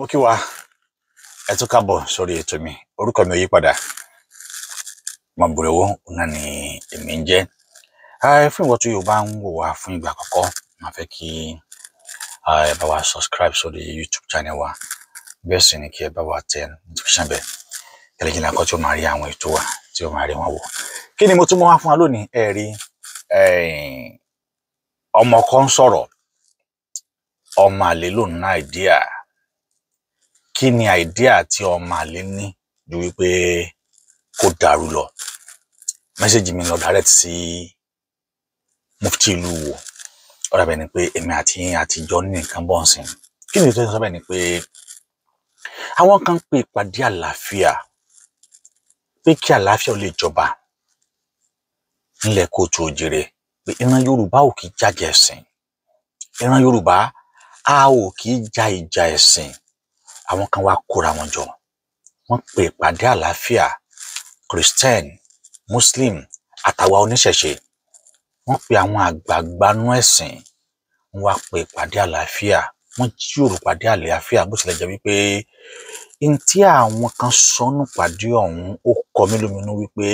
Mo kí wa ẹ tún káàbọ̀ sórí ètò mi. Orúkọ mi ò yí padà. Mọ̀bùrẹ̀wò náà ni èmi ń jẹ́. Fún ìwọ tí yóò bá ń wò wá fún ìgbà àkọ́kọ́, màá fẹ́ kí ẹ bá wa subscribe sórí YouTube channel wa. Bẹ́ẹ̀ sì ni kí ẹ bá wa tẹ notification bell. Kẹ́lẹ́ jìnnà kọ́ tí ó máa rí àwọn ètò wa tí ó máa rí wọn wò. Kí ni mo tún mọ́ wá fún wa lónìí? Ẹ rí ọmọ kan sọ̀rọ̀, ọmọ àlè ló ní idea. Kí ni idea tí ọmọ àlè ní ju wípé kó dàrú lọ? Mẹ́sẹ̀jì mi lọ direct sí Mufti ìlú Ìwó. Ó dàbẹ̀ ni pé èmi àti yín àtijọ́ ní nǹkan bọ̀ ń sìn. Kí ni tó ń sọ bẹ́ẹ̀ ni pé àwọn kan pè ìpàdé àlàáfíà pé kí àlàáfíà ó lè jọba nílẹ̀ Kóòtù Òjìrè, pé ìran Yorùbá ò kì í jàjà ẹ̀sìn. Ìran Yorùbá a ò kì í ja ìjà ẹ̀sìn. Àwọn kan wá kóra wọn jọ. Wọ́n pè ìpàdé àlàáfíà, Christian, Muslim àtàwa oníṣẹ̀ṣe. Wọ́n pe àwọn àgbààgbà nú ẹ̀sìn. Wọ́n wá pè ìpàdé àlàáfíà. Wọ́n jíròrò ìpàdé àlàáfíà bó tilẹ̀ jẹ́ wípé n tí àwọn kan sọnù pàdé ọ̀hún ó kọ mí lóminú wípé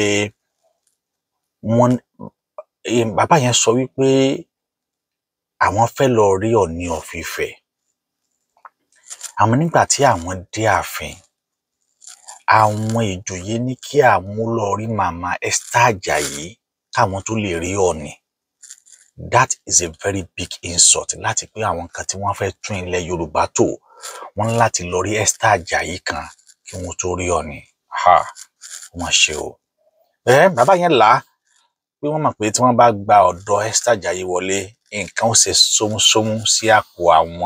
bàbá yẹn sọ wípé àwọn fẹ́ lọ rí Ọọ̀ni of Ifẹ̀. Àmọ́ nígbà tí àwọn dé ààfin, àwọn ìjòyè ní kí àwọn lọ rí màmá Esther Ajayi káwọn tó lè rí Ọọ̀ni. That is a very big insult. Láti pé àwọn kan tí wọ́n fẹ́ tún ilẹ̀ Yorùbá tò, wọ́n ní láti lọ rí Esther Ajayi kan kí wọ́n tó rí Ọọ̀ni. Wọ́n ṣe o. Bàbá yẹn là á pé wọ́n mọ̀ pé tí wọ́n bá gba ọ̀dọ̀ Esther Ajayi wọlé, nǹkan ó ṣe sómúsómú sí àpò àwọn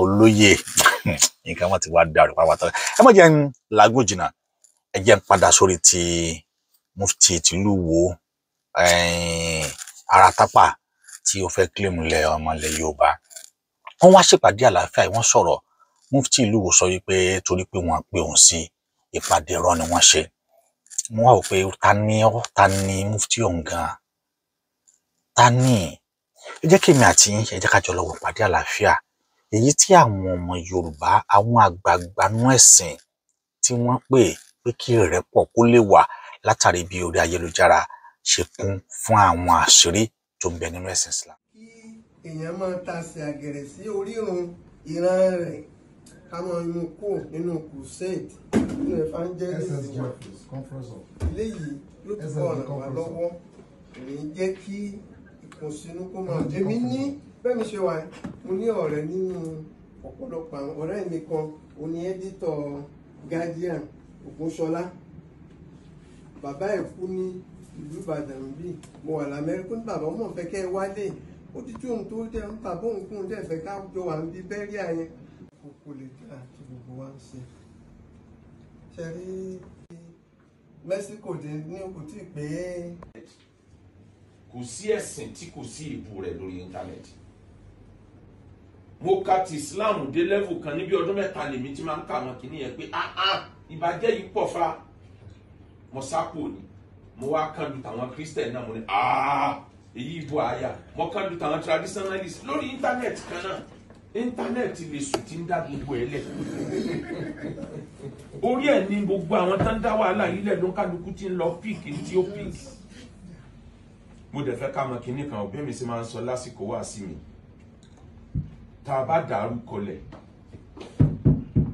olóyè. Nǹkan wọn ti wá dàrú pàápàá. Ẹ má jẹ́ ń làágùn jìnnà. Ẹ jẹ́ ń padà sórí ti Mufti tìlú Ìwó, ara tápà tí ó fẹ́ claim lẹ̀ ọmọ ilẹ̀ Yorùbá. Wọ́n wá ṣèpàdé àlàáfíà, wọ́n sọ̀rọ̀. Mufti ìlú Ìwó sọ wípé torí pé wọ́n pe òun sí ìpàdé irọ́ ni wọ́n ṣe. Wọ́n wá wò pé ta ni Mufti ọ̀hún gan-an? Ta ni? Ẹ jẹ́ kí èmi àti yín, ẹ jẹ́ ká jọ lọ wo ìpàdé àlàáfíà. Èyí tí àwọn ọmọ Yorùbá, àwọn àgbààgbà nú ẹ̀sìn tí wọ́n pè pé kí ìrẹ́pọ̀ kó lè wà látàrí bí orí ayélujára ṣe kún fún àwọn àṣírí tó ń bẹ nínú ẹ̀sìn Islam. Kí èèyàn máa tasẹ̀ àgẹ̀rẹ̀ sí orírun ìran rẹ̀ ká máa mú kó nínú crusade nínú evangelism eléyìí ló ti kọ́ ọ̀nà wa lọ́wọ́. Èmi jẹ́ kí ìkùnsínú kó máa. Èmi ní bẹ́ẹ̀ mi ṣe wà, mo ní ọ̀rẹ́ nínú ọ̀pọ̀lọpọ̀ àwọn ọ̀rẹ́ mi kan, ó ní ẹ́dítọ̀ Guardian Ògúnṣọlá. Bàbá ẹ̀ kú ní ìlú Ìbàdàn bí mo wà l'Amẹ́ríkà. Ní bàbá ọmọ fẹ́ kẹ́ ẹ wálé, ó ti tí òun tó dẹ̀ ń bàbá òun kún un dẹ̀ fẹ́ ká jọ wà níbi bẹ́ríà yẹn. Kò lè dá tí gbogbo wa ń ṣe. Ṣe rí Mẹ́síkò dé ní kò tí ì pé. Kò sí ẹ̀sìn tí kò sí ìbú rẹ̀ lórí íńtánẹ́ẹ̀tì. Mo ka ti Islam dé level kan níbi ọdún mẹ́ta lèmi tí máa ń kà wọn kìíní yẹn pé ìbàjẹ́ yìí pọ̀ fa. Mo sápò ni mo wá kàn lu tàwọn Christian náà, mo ní èyí ìbò àyà. Mo kàn lu tàwọn traditionalist lórí íńtánẹ́ẹ̀tì kan náà. Íńtánẹ́ẹ̀tì lè sùn tí ń dá gbogbo ẹ̀ lẹ̀. Orí ẹ̀ ní gbogbo àwọn tó ń dá wàhálà yìí lẹ̀ ló ń kálukú tí ń lọ píìkì tí ó píìkì. Mo dẹ̀ fẹ́ ká mọ kinní kan, òbí mi sì máa ń sọ lásìkò wá sí mi. Tá a bá dàrú kọlẹ̀,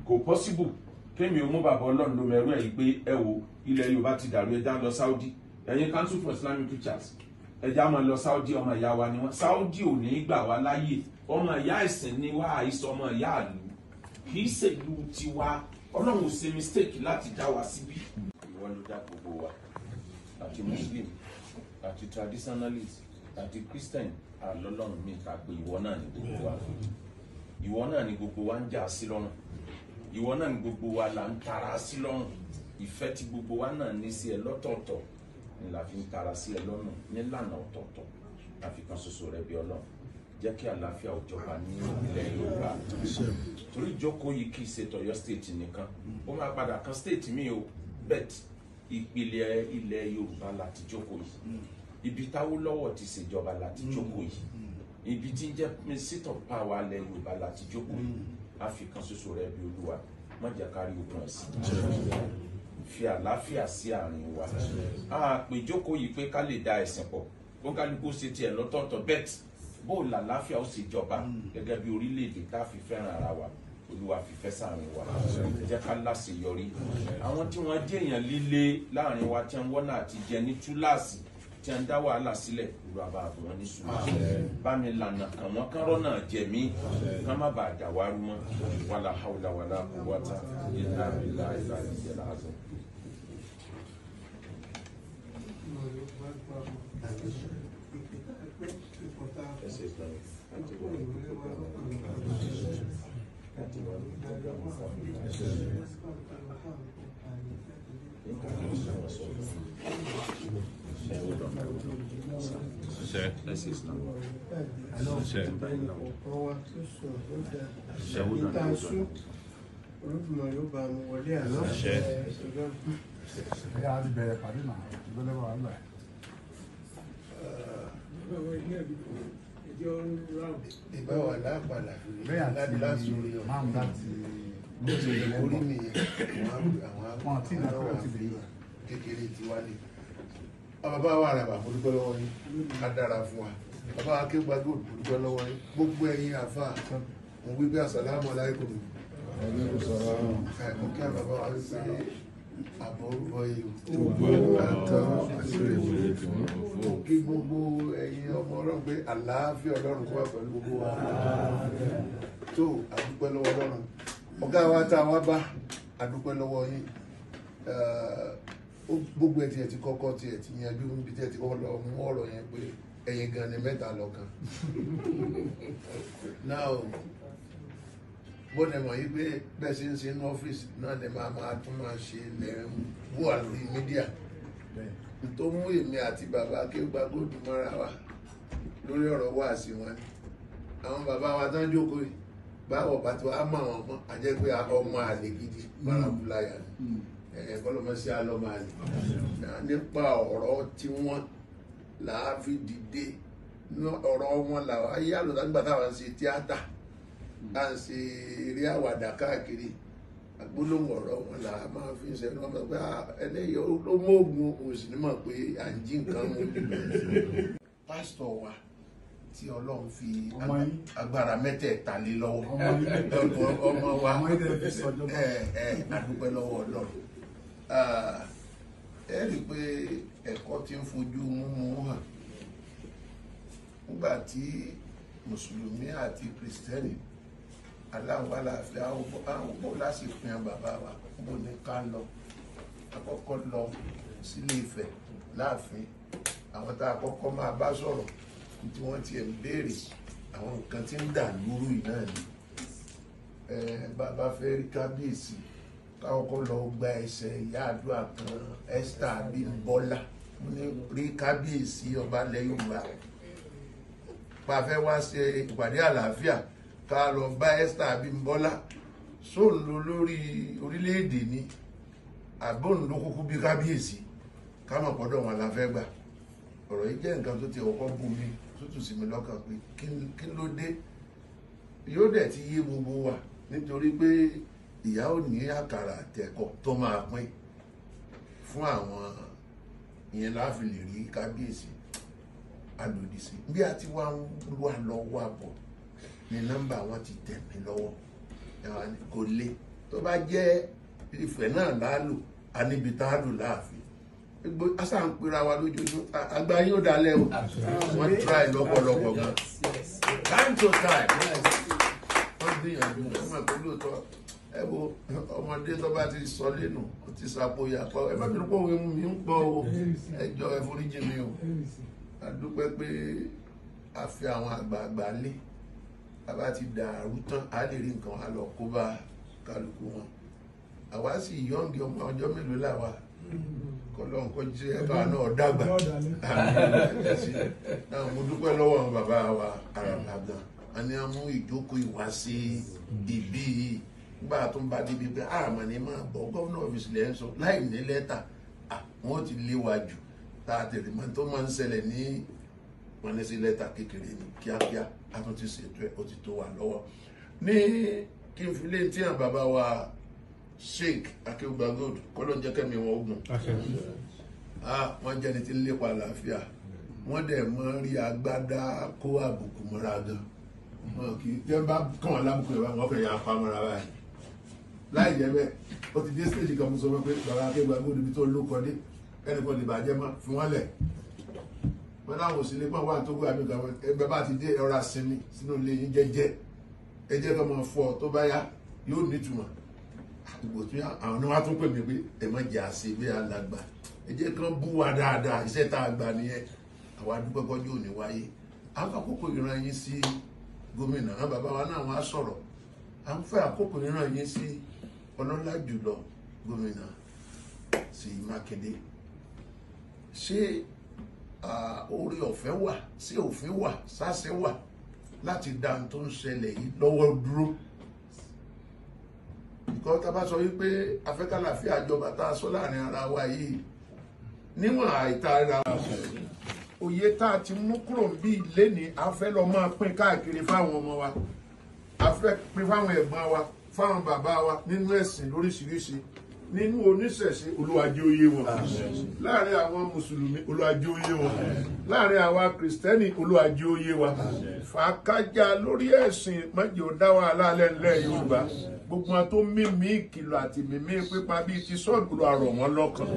kò possible kémi ò mú bàbá Ọlọ́run ló mẹ́rú ẹ̀ yìí pé ẹ wo ilẹ̀ Yorùbá ti dàrú, ẹja lọ Saudi. Ẹ̀yin Council for Islamic Preachers, ẹja máa lọ Saudi, ọmọ ìyá wa ni wọ́n. Saudi ò ní gbà wá láyè. Ọmọ ìyá ẹ̀sìn ni wá, àìsàn ọmọ ìyá àlù. Kì í ṣèlú tiwa. Ọlọ́run ò ṣe mistake láti dá wa síbí. Ìwọ ló dá gbogbo wa, àti Muslim, àti traditionalist, àti Christian, àlọ́lọ́run mi ká pé ìwọ náà ni gbogbo wa. Ìwọ náà ni gbogbo wa ń jà sí lọ́rùn. Ìwọ náà ni gbogbo wa là ń tara sí lọ́rùn. Ìfẹ́ tí gbogbo wa náà ní sí ẹ lọ́tọ̀ọ̀tọ̀ ni la fi ń tara sí ẹ lọ́rùn nílànà ọ̀tọ̀ọ̀tọ̀. Àfikàn ṣoṣo rẹ bí Ọlọ́run. Jẹ́ kí àlàáfíà ó jọba ní ilẹ̀ Yorùbá. Torí ìjókòó yìí kì í ṣe t'Ọ̀yọ́ state nìkan. Ó máa padà kan state mi o, bet ìpìlẹ̀ ilẹ̀ Yorùbá láti jókòó yìí. Ibi t'Awólọ́wọ̀ ti ṣèjọba láti jókòó yìí. ibi tí ń jẹ́ seat of power alẹ́ Yorùbá láti jókòó Áfíríkà ṣoṣo rẹ̀ bí Olúwa má jẹ́ kárí ogun ẹ̀sìn fi àlàáfíà sí àárín wa àpèjókòó yìí pé ká lè da ẹ̀sìn pọ̀ bó kálukú ṣe tiẹ̀ lọ́tọ̀ọ̀tọ̀ bẹ́ẹ̀ bó làlàáfíà ó sì jọba gẹ́gẹ́ bí orílẹ̀-èdè tá a fi fẹ́ràn ara wa Olúwa fìfẹ́ sáàrin wa jẹ́ ká láṣeyọrí àwọn tí wọ́n jẹ́ èèyàn líle láàrin wa tí wọ́n wọ́nà àti jẹ ní túláàsì tí wọ́n dá wàhálà sílẹ̀ Olúwa bá bọ̀ wọ́n ní sùúrù bá mi lànà àwọn kan rọ́nà jẹ̀mí ká má bàa dàwárú mọ́ wàlà hàwùlà wàlà quwwata illa billahi al-aliyyil azim. Olódùmarè yóò bá mi wọlé àná. Ẹ̀yà ti bẹ̀rẹ̀ pàdé náà, ìgbẹ́lẹ́wọ̀ àgbà. Ìbáwá lápàlà Bẹ́ẹ̀ láti láti orí àti máa ń láti orí nìyẹn àwọn tí ìlànà ti lè yọ. kékeré ti wálé. Bàbá wa Àràbà mo dúpẹ́ lọ́wọ́ yín, á dára fún wa. Bàbá wa Akéwàgbé mo dúpẹ́ lọ́wọ́ yín. Gbogbo ẹ̀yin àfáà mo wí pé àsàlámù aláìkùm. Mo kí bàbá wa wí pé àbọ̀ orúkọ yìí àtọ́ àṣírí mo kí gbogbo ẹ̀yin ọmọ Ọlọ́run pé àlàáfíà Ọlọ́run kó wà pẹ̀lú gbogbo wa. Tó àdúpẹ́ lọ́wọ́ Ọlọ́run. Ọ̀gá wa tá a wá bá àdúpẹ́ lọ́wọ́ yín. Gbogbo ẹ̀ tí kọ́kọ́ tí ẹ̀ ti yanjú níbi tí ẹ̀ ti kọ́kọ́ lọ mú ọ̀rọ̀ yẹn pé ẹ̀yin gan ni mẹ́ta lọ́kàn. Now bó ni mọ̀ yí pé bẹ́ẹ̀ ṣe ń ṣe ní ọ́fíìsì náà ni máa tún máa ṣe lẹ́rìn wà lórí mídíà tó mú èmi àti bàbá Akéwàgbé mọ́ra wa lórí ọ̀rọ̀ wá sí wọn ni àwọn bàbá wa tán jókòó yìí báwọ̀ bá ti wá mọ̀ àwọn ọmọ àjẹ́ pé ọmọ àlè gidi bárakúláyà ni kọ́lọ́mọ sí alọ́mọ àlè nípa ọ̀rọ̀ tí wọ́n làá fi dìde ọ̀rọ̀ wọn làwọn ayé àlọ́dá nígbà táwọn ń ṣe tíátà à ń ṣe eré àwàdà káàkiri agbólóhùn ọ̀rọ̀ wọn là máa fi ń ṣe ẹnu ọmọ pé ẹlẹ́yìí ló mọ́ọ̀gùn òun sì ní mọ̀ pé à ń jí nǹkan mú. Pásítọ̀ wa tí Ọlọ́run fi agbára mẹ́tẹ̀ẹ̀ta lé lọ́wọ́ ọmọ wa àdúpẹ́ lọ́wọ́ Ọlọ́run ẹ rí i pé ẹ̀kọ́ ti ń fojú mú hàn nígbà tí Mùsùlùmí àti Kìrìsìtẹ́nì aláwọ̀ aláàfin àwọn bó láti pin bàbá wa bó ní ká lọ àkọ́kọ́ lọ sílé Ifẹ̀ láàfin àwọn tá a kọ́kọ́ máa bá sọ̀rọ̀ tí wọ́n ti ń béèrè àwọn nǹkan tí ń dà lóru yìí náà ni bàbá fẹ́ rí kábíyèsí káwọ́kọ́ lọ gba ẹsẹ̀ ìyá àdúrà kan Esther Abímbọ́lá mo ní rí kábíyèsí ọba ilẹ̀ Yorùbá pa fẹ́ wá ṣe ìpàdé àlàáfíà ká lọ bá Esther Abímbọ́lá sóun ló lórí orílẹ̀-èdè ni àbóun ló kúkú bí kábíyèsí ká mọ̀ pọ́dọ̀ wọn la fẹ́ gbà ọ̀rọ̀ yìí jẹ́ nǹkan tó ti ọkọ̀ bú mi tútù sí mi lọ́kàn pé kí ló dé yóò dẹ̀ ti yé gbogbo wa nítorí pé ìyá ò ní àkàrà àtẹ̀kọ́ tó máa pín fún àwọn ìyẹn láàfin lè rí kábíyèsí alòdì sí bí a ti wá ń wá lọ wá bọ̀ ní nọ́mbà wọn ti tẹ̀ mí lọ́wọ́ kò lè tó bá jẹ́ Ifẹ̀ náà lálò aníbi tá a lò láàfin asa ń pera wa lójoojúmọ́ àgbà yóò dalẹ̀ o wọ́n try lọ́pọ̀lọpọ̀ gan time to time wọ́n gbìyànjú ọmọ ẹ̀kọ́ lóòótọ́ ẹ wo ọmọdé tó bá ti sọ lẹ́nu ó ti sàpòyà pọ̀ ẹ má bínú pọ̀ òun mi ń pọ̀ o ẹjọ́ ẹ foríjì mi o àdúpẹ́ pé a fi àwọn àgbààgbà lé àbá ti dàrú tán a lè rí nǹkan a lọ kó bá kálukú wọn àwa sì yọ̀ǹgì ọmọ ọjọ́ mélòó làwa kọlọ́n kọ́ jẹ́ ẹ̀ka náà dàgbà náà mo dúpẹ́ lọ́wọ́ àwọn bàbá wa Àràbà gan a ní a mú ìjókòó ìwá sí ibi nígbà tó ń bá débi pé àmọ́ ni máa bọ̀ gómìnà ọ́fíìsì lẹ́yìn sọ láì ní lẹ́tà wọ́n ti léwájú tá a tẹ̀lé mọ́ tó máa ń ṣẹlẹ̀ ní wọ́n ní sí lẹ́tà kékeré ní kíákíá a tún ti ṣètò ẹ̀ ó ti tó wà lọ́wọ́ ní kí n fi lé tí àwọn bàbá wa Sheikh Akeugba Gold kọ́lọ́ jẹ́ kẹ́mi wọn ogun wọ́n jẹ́ ni tí ń lépa àlàáfíà wọ́n dẹ̀ mọ́ rí agbádá kó àbùkù mọ́ra gan wọn kì í tẹ́ bá kàn wọ́n lábùkù ẹ̀ wọ́n fẹ́ yà pa mọ́ra báyìí láì jẹ́ bẹ́ẹ̀ ó ti dé stage kan mo sọ pé bàbá Akeugba Gold ibi tó ló kọ́ dé ẹnìkan lè bàjẹ́ mọ́ fi wọ́n lẹ̀ wọ́n láwọn òsèlè pọ̀ wà tó gbé àmì kan ẹgbẹ́ bá ti dé ọ̀rọ̀ àsinmi sínú ilé yín jẹ́jẹ́ ẹ jẹ́ kọ́ máa fọ́ tó bá yá yóò nítumọ̀ àdúgbò tí àwọn náà wá tún pè mí pé ẹ má jẹ́ àṣẹ bí alàgbà ẹ jẹ́ kán bú wa dáadáa iṣẹ́ tá a gbà nìyẹn àwa dúpẹ́ kọjú òní wáyé àwọn àkókò ìran yín sí gómìnà àwọn bàbá wa náà wọ́n á sọ̀rọ̀ à ń fẹ́ àkókò ìran yín sí ọlọ́lá jùlọ gómìnà Ṣèyí Mákindé ṣé orí ọ̀fẹ́ wà sí òfin wà sáṣẹ wà láti dá tó ń ṣẹlẹ̀ yìí lọ́wọ́ dúró nǹkan tá a bá sọ wípé afẹ́kálàfíà àjọba tá a sọ láàrin ara wa yìí níwọ̀n àìta ara òye tá a ti mú kúrò bí ilé ní a fẹ́ lọ máa pín káàkiri fáwọn ọmọ wa a fẹ́ pín fáwọn ẹ̀gbọ́n wa fáwọn bàbá wa nínú ẹ̀sìn lóríṣiríṣi nínú oníṣẹ̀ṣe Olúwa jẹ́ ó yé wọn láàrin àwọn mùsùlùmí Olúwa jẹ́ ó yé wọn láàrin àwa kìrìsìtẹ́nì Olúwa jẹ́ ó yé wa fàákájà lórí ẹ̀sìn mọ́jọ́ dá wàhálà lẹ́nlẹ́ Yorùbá gbogbo wọn tó mímí ìkìlọ̀ àti mímí pípa bíi ti sọ́ọ̀nù ló àrọ̀ wọn lọ́kàn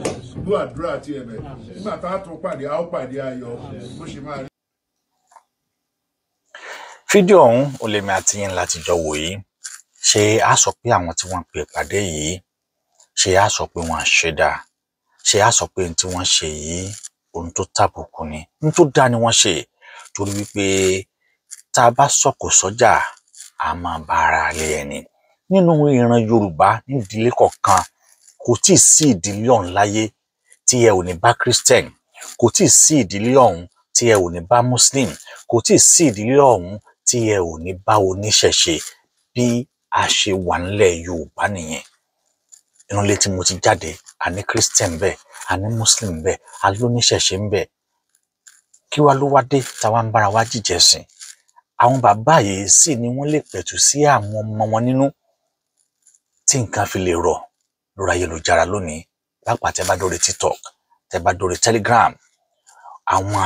ló àdúrà àti ẹ̀bẹ̀ nígbà tá a tún pàdé a ó pàdé ayọ̀ bó ṣe máa rí. fídíò ọ̀hún ó lèmi àti yín láti jọ wò yìí ṣé a sọ pé àwọn tí wọ́n pè pàdé yìí ṣé a sọ pé wọ́n ṣe dáa ṣé a sọ pé ohun tí wọ́n ṣe yìí ohun tó tàbùkù ni ohun tó dáa ni wọ́n ṣe torí wípé tá a bá sọ̀kò sọ́jà a máa bá ara lé ẹni nínú ìran Yorùbá ní ìdílé kọ̀ọ̀kan kò tíì sí ìdílé ọ̀hún láyé tí ẹ ò ní bá Christian kò tíì sí ìdílé ọ̀hún tí ẹ ò ní bá Muslim kò tíì sí ìdílé ọ̀hún tí ẹ ò ní bá oníṣẹ̀ṣe bí a ṣe wà nílẹ̀ Yorùbá nìyẹn inú ilé tí mo ti jáde a ní Christian bẹ́ẹ̀ a ní Muslim bẹ́ẹ̀ a lóníṣẹ̀ṣe ń bẹ́ẹ̀ kí wá ló wá dé táwa ń bára wa jíjẹ sìn àwọn bàbá yìí sì ni wọ́n lè pẹ̀tù sí àwọn ọmọ wọn nínú tí nǹkan fi lè rọ̀ lórí ayélujára lónìí lápá tẹ́ bá dórí TikTok tẹ́ bá dórí Telegram àwọn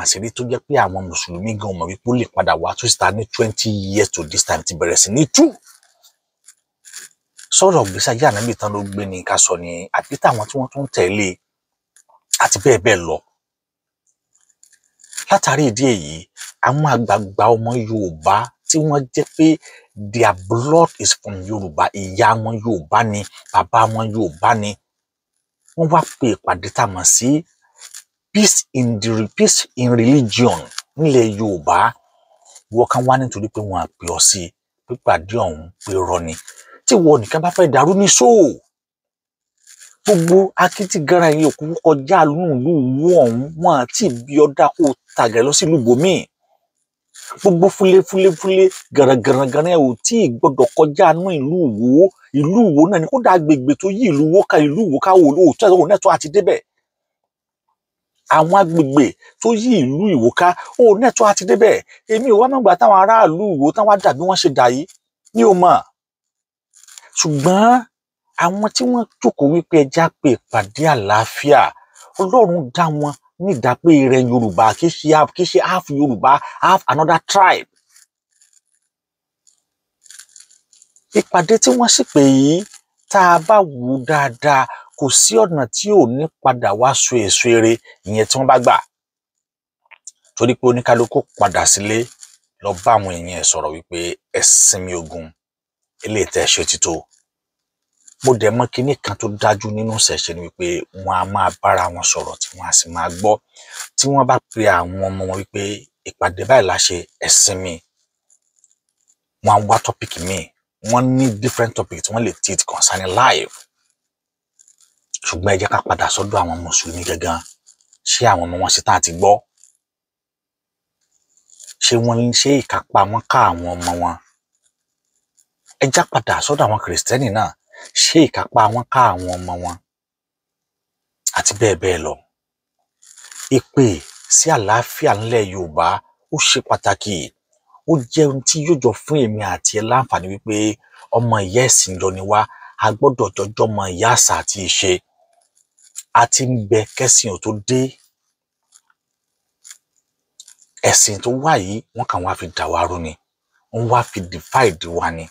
àṣírí tó jẹ́ pé àwọn mùsùlùmí gan mọ̀ wípé ó lè padà wá tó síta ní 20 years to this time ti bẹ̀rẹ̀ sí ní tú sọ̀rọ̀ gbèsè ayé ànábì tán ló gbé ní ká sọ ni àbí táwọn tí wọ́n tún tẹ̀lé àti bẹ́ẹ̀ bẹ́ẹ̀ lọ látàrí ìdí èyí àwọn àgbààgbà ọmọ Yorùbá tí wọ́n jẹ́ pé their blood is from Yorùbá ìyá wọn Yorùbá ni bàbá wọn Yorùbá ni wọ́n wá pè ìpàdé tá a mọ̀ sí peace in religion nílẹ̀ Yorùbá ìwọ kan wá nítorí pé wọ́n á pè ọ sí pípàdé ọ̀hún pé rọ ni tí wọ́n nìkan bá fẹ́ dàrú ní ṣóò gbogbo akitigara yìí òkú kọjá lùlù ọ̀hún wọn àti bí ọdá kó tàgẹ̀ lọ sí ìlú bòmíì gbogbo fúlé gàràgàràgàrà ẹ ò tí ì gbọ́dọ̀ kọjá nú ìlú Ìwó náà ni kódà agbègbè tó yí ìlú Ìwó ká wò lóòótọ́ òun nẹ́tọ́ àti débẹ̀ àwọn agbègbè tó yí ìlú Ìwó ká òun nẹ́tọ́ àti débẹ̀ èmi ò wá mọ̀gbà táwọn aráàlú Ìwó táwọn wá dàbí wọ́n ṣe dà yìí ní o mọ̀ ṣùgbọ́n àwọn tí wọ́n jókòó wípé ẹja pé ìpàdé àlàáfíà Ọlọ́run dá wọn ní ìdápé rẹ̀ Yorùbá kì í ṣe half Yorùbá half another tribe ìpàdé tí wọ́n sì pè yìí tá a bá wò dáadáa kò sí ọ̀nà tí ò ní padà wá so èso ere ìyẹn tí wọ́n bá gbà torí pé oníkálukú padà sílé lọ bá àwọn èèyàn ẹ̀ sọ̀rọ̀ wípé ẹ sinmi ogun eléyìí tẹ́ ṣe ti tó mo dẹ̀ mọ̀ kinní kan tó dájú nínú ṣẹ̀ṣe ni wípé wọ́n á máa bára wọn sọ̀rọ̀ tí wọ́n á sì máa gbọ́ tí wọ́n bá pe àwọn ọmọ wọn wípé ìpàdé báyìí la ṣe ẹ sinmi wọ́n á wá tọ́pìkì míì wọ́n ní different topics tí wọ́n lè teach concerning life ṣùgbọ́n ẹ jẹ́ ká padà sọ́dọ̀ àwọn mùsùlùmí gangan ṣé àwọn ọmọ wọn ṣe tán àti gbọ́ ṣé wọ́n ń ṣe ìkápá wọn ká àwọn ọmọ wọn ẹ já padà sọ́dọ̀ àwọn kìrìsìtẹ́nì náà ṣé ìkápá wọn ká àwọn ọmọ wọn àti bẹ́ẹ̀ bẹ́ẹ̀ lọ ìpè sí àlàáfíà ńlẹ̀ Yorùbá ó ṣe pàtàkì. Ó jẹ́ ohun tí yóò jọ fún èmi àti ẹ láǹfààní wípé ọmọ ìyá ẹ̀sìn jọ ni wá, a gbọ́dọ̀ jọjọ́ mọ ìyá àṣà àti ìṣe. A ti ń bẹ kẹ́sìn ò tó dé. Ẹ̀sìn tó wà yìí wọ́n kàn wá fi dà wá rú ni, wọ́n wá fi divide wa ni.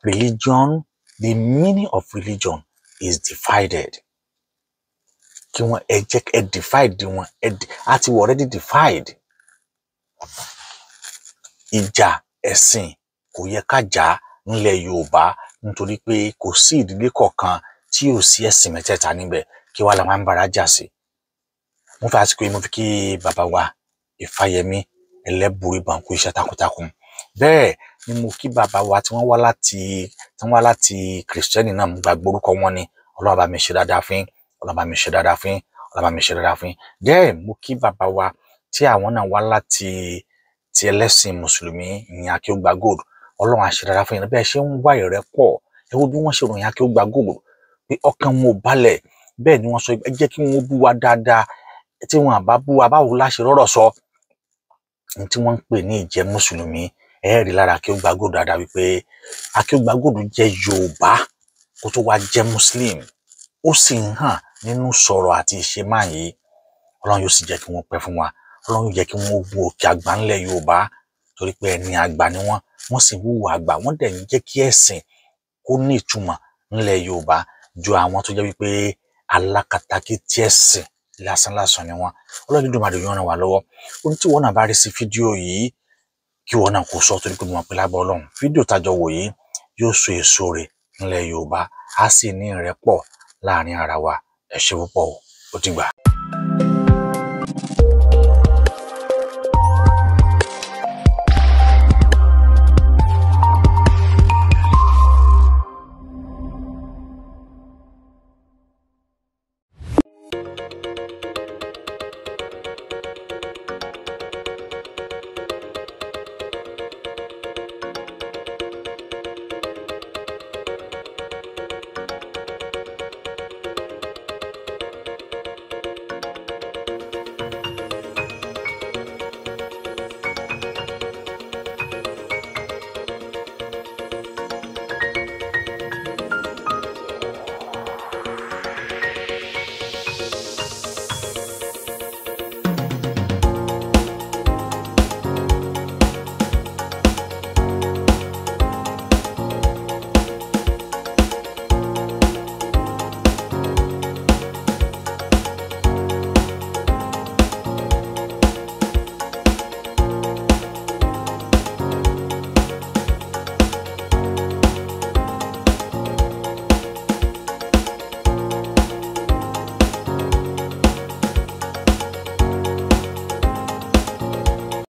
Religion, the meaning of religion is divided. Kí wọ́n ẹ jẹ́ ẹ divide wọn, a ti already divide. Ìjà ẹ̀sìn kò yẹ ká jà nílẹ̀ Yorùbá nítorí pé kò sí ìdílé kọ̀ọ̀kan tí ò sí ẹ̀sìn mẹ́tẹ̀ẹ̀ta níbẹ̀, kí wá la máa ń bára jà sí. Mo fẹ́ àsìkò yìí mo fi kí bàbá wa Ifáyẹmí Ẹlẹ́bùrú Ìbànkú iṣẹ́ takuntakun. Bẹ́ẹ̀ ni mo kí bàbá wa tí wọ́n wá láti Kìrìsìtẹ́nì náà, mo gbàgbé orúkọ wọn ni. Ọlọ́run bá mi ṣe dáadáa fún yín, Ọlọ́run bá mi ṣe dáadáa fún yín, Ọlọ́run bá mi ṣe dáadáa fún yín. Bẹ́ẹ̀ mo kí bàbá wa tí àwọn náà wá láti ti ẹlẹ́sìn Mùsùlùmí, ìyẹn Akeugba Gold. Ọlọ́run á ṣe dáadáa fún yín. Bẹ́ẹ̀ ṣe ń wá ìrẹ́pọ̀, ẹ wo bí wọ́n ṣe ròyìn Akeugba Gold pé ọkàn wọn ò balẹ̀. Bẹ́ẹ̀ ni wọ́n sọ ẹ jẹ́ kí wọ́n bú wa dáadáa, tí wọn àbá bú wa báwo la ṣe rọ́rọ̀ sọ. Ní tí wọ́n ń pè ní ìjẹ́ Mùsùlùmí, ẹ rí lára Akeugba Gold dáadáa wípé Akeugba Gold jẹ́ Yorùbá kó tó wá jẹ́ Muslim. Ó sì ń hàn nínú sọ̀rọ̀ àti ìṣe máa yìí. Ọlọ́run yóò sì jẹ́ kí wọ́n pẹ́ fún wa. Ọlọ́run yóò jẹ́ kí wọ́n gun òkè àgbà ńlẹ̀ Yorùbá torí pé ẹni àgbà ni wọ́n sì wúwo àgbà. Wọ́n dẹ̀ ń jẹ́ kí ẹ̀sìn kó ní ìtumọ̀ ńlẹ̀ Yorùbá ju àwọn tó jẹ́ wípé alákatakítí ẹ̀sìn lásán ni wọ́n. Ọlọ́run Olódùmarè yóò ràn wá lọ́wọ́. Ohun tí wọ́n náà bá rí sí fídíò yìí kí wọ́n náà kó sọ torí pé mo mọ̀ pé lábẹ́ Ọlọ́run fídíò tájọ wò yìí yóò so èso rẹ̀ ńlẹ̀ Yorùbá, á sì ní ìrẹ́pọ̀ láàrin ara wa. Ẹ ṣé púpọ̀, ó dìgbà.